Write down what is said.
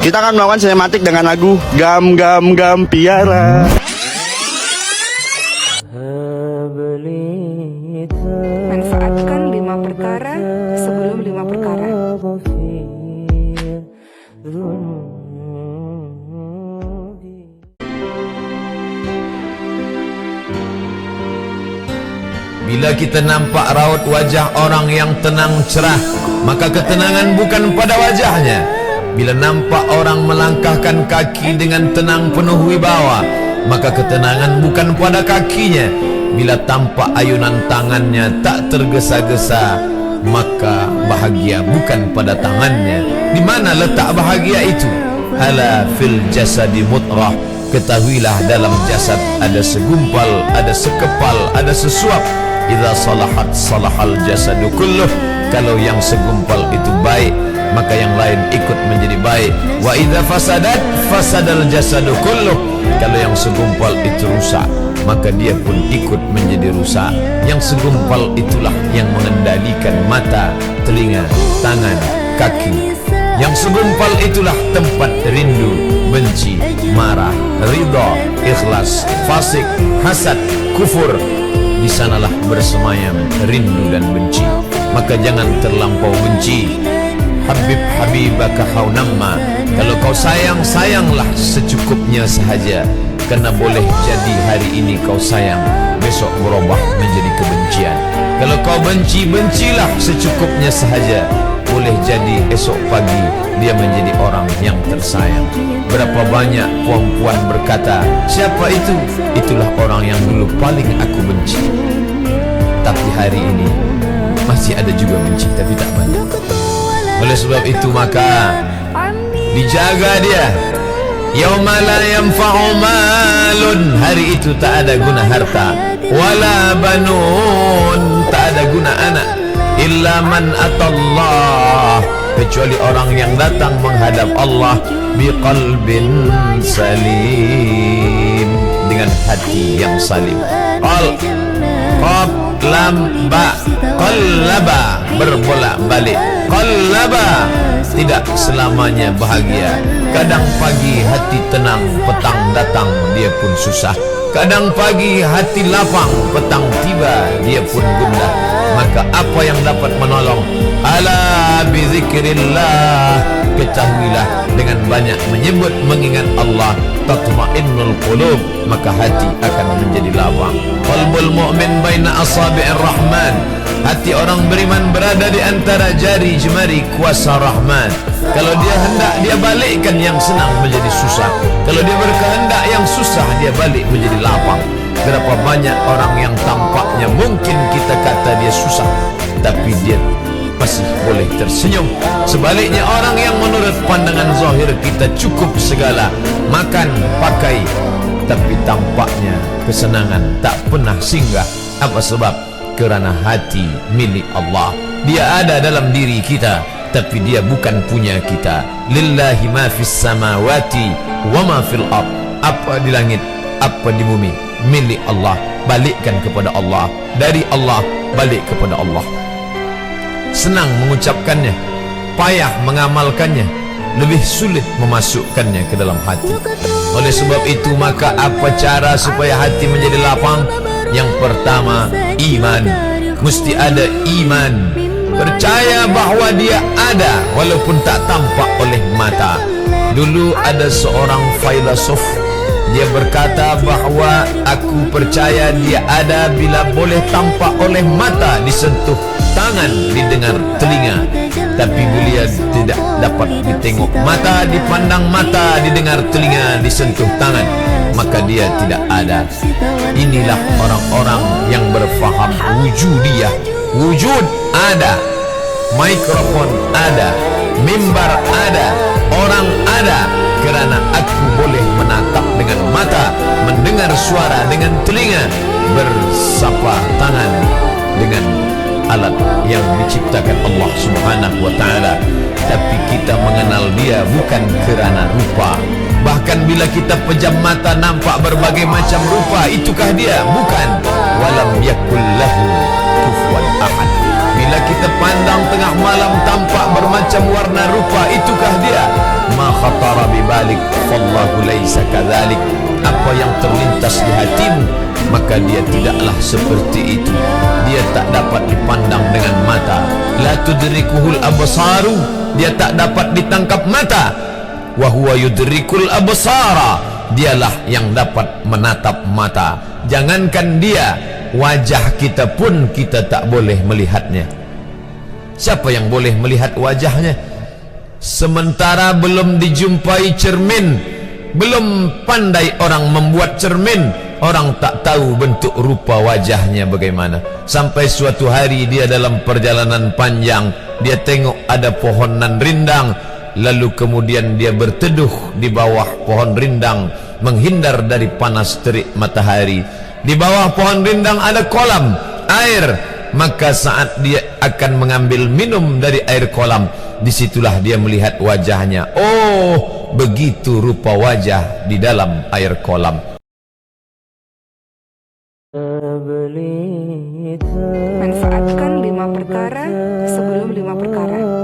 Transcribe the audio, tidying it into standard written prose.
Kita akan melakukan sinematik dengan lagu Gam Gam Gam Piara. Manfaatkan 5 perkara sebelum 5 perkara. Bila kita nampak raut wajah orang yang tenang cerah, maka ketenangan bukan pada wajahnya. Bila nampak orang melangkahkan kaki dengan tenang penuh wibawa, maka ketenangan bukan pada kakinya. Bila tampak ayunan tangannya tak tergesa-gesa, maka bahagia bukan pada tangannya. Di mana letak bahagia itu? Ala fil jasadi mutrah. Ketahuilah dalam jasad ada segumpal, ada sekepal, ada sesuap. Idza salahat salahal jasadu kulluh. Kalau yang segumpal itu baik, maka yang lain ikut menjadi baik. Wa idza fasadat fasadal jasadu kulluh. Kalau yang segumpal itu rusak, maka dia pun ikut menjadi rusak. Yang segumpal itulah yang mengendalikan mata, telinga, tangan, kaki. Yang segumpal itulah tempat rindu, benci, marah, ridha, ikhlas, fasik, hasad, kufur. Di sanalah bersemayam rindu dan benci. Maka jangan terlampau benci. Habib habibaka haunamma. Kalau kau sayang, sayanglah secukupnya sahaja. Karena boleh jadi hari ini kau sayang, besok berubah menjadi kebencian. Kalau kau benci, bencilah secukupnya sahaja. Boleh jadi esok pagi dia menjadi orang yang tersayang. Berapa banyak puan-puan berkata, siapa itu? Itulah orang yang dulu paling aku benci. Tapi hari ini masih ada juga benci, tapi tak banyak. Oleh sebab itu maka dijaga dia. Yauma la yanfa'u malun. Hari itu tak ada guna harta, wala banun, tak ada guna anak, illa man atallah, kecuali orang yang datang menghadap Allah biqalbin salim, dengan hati yang salim. Qaf lam ba, qallaba, berbolak-balik. Qallaba, tidak selamanya bahagia. Kadang pagi hati tenang, petang datang dia pun susah. Kadang pagi hati lapang, petang tiba dia pun gundah. Maka apa yang dapat menolong? Ala bizikrillah. Ketahuilah dengan banyak menyebut mengingat Allah, tatma'innul qulub, maka hati akan menjadi lapang. Qalbul mu'min baina asabi'ir rahman. Hati orang beriman berada di antara jari jemari kuasa Rahman. Kalau dia hendak, dia balikkan yang senang menjadi susah. Kalau dia berkehendak yang susah, dia balik menjadi lapang. Berapa banyak orang yang tampaknya mungkin kita kata dia susah, tapi dia masih boleh tersenyum. Sebaliknya orang yang menurut pandangan zahir kita cukup segala, makan, pakai, tapi tampaknya kesenangan tak pernah singgah. Apa sebab? Kerana hati milik Allah. Dia ada dalam diri kita, tapi dia bukan punya kita. Lillahi ma fis samawati wa ma fil ard. Apa di langit, apa di bumi, milik Allah. Balikkan kepada Allah. Dari Allah balik kepada Allah. Senang mengucapkannya, payah mengamalkannya, lebih sulit memasukkannya ke dalam hati. Oleh sebab itu maka apa cara supaya hati menjadi lapang? Yang pertama, iman. Mesti ada iman. Percaya bahawa dia ada walaupun tak tampak oleh mata. Dulu ada seorang filosof, dia berkata bahawa aku percaya dia ada bila boleh tampak oleh mata, disentuh tangan, didengar telinga. Tapi bila tidak dapat ditengok mata, dipandang mata, didengar telinga, disentuh tangan, maka dia tidak ada. Inilah orang-orang yang berfaham wujudiyah. Wujud ada, mikrofon ada, mimbar ada, orang ada. Kerana aku boleh menatap dengan mata, mendengar suara dengan telinga, bersapa tangan dengan alat yang diciptakan Allah Subhanahu wa ta'ala. Tapi kita mengenal dia bukan kerana rupa. Bahkan bila kita pejam mata nampak berbagai macam rupa, itukah dia? Bukan. Walam yakul lahu kufuwan ahad. Bila kita pandang tengah malam tampak bermacam warna rupa, itukah dia? Ma khatara dzalik fallahu laisa kadzalik. Apa yang terlintas di hatimu, maka dia tidaklah seperti itu. Dia tak dapat dipandang dengan mata. La tudrikuhul absaru, dia tak dapat ditangkap mata. Wa huwa yudrikul absara, dialah yang dapat menatap mata. Jangankan dia, wajah kita pun kita tak boleh melihatnya. Siapa yang boleh melihat wajahnya? Sementara belum dijumpai cermin, belum pandai orang membuat cermin, orang tak tahu bentuk rupa wajahnya bagaimana. Sampai suatu hari dia dalam perjalanan panjang, dia tengok ada pohonan rindang, lalu kemudian dia berteduh di bawah pohon rindang, menghindar dari panas terik matahari. Di bawah pohon rindang ada kolam air, maka saat dia akan mengambil minum dari air kolam, disitulah dia melihat wajahnya. Oh, begitu rupa wajah di dalam air kolam. Manfaatkan 5 perkara sebelum 5 perkara.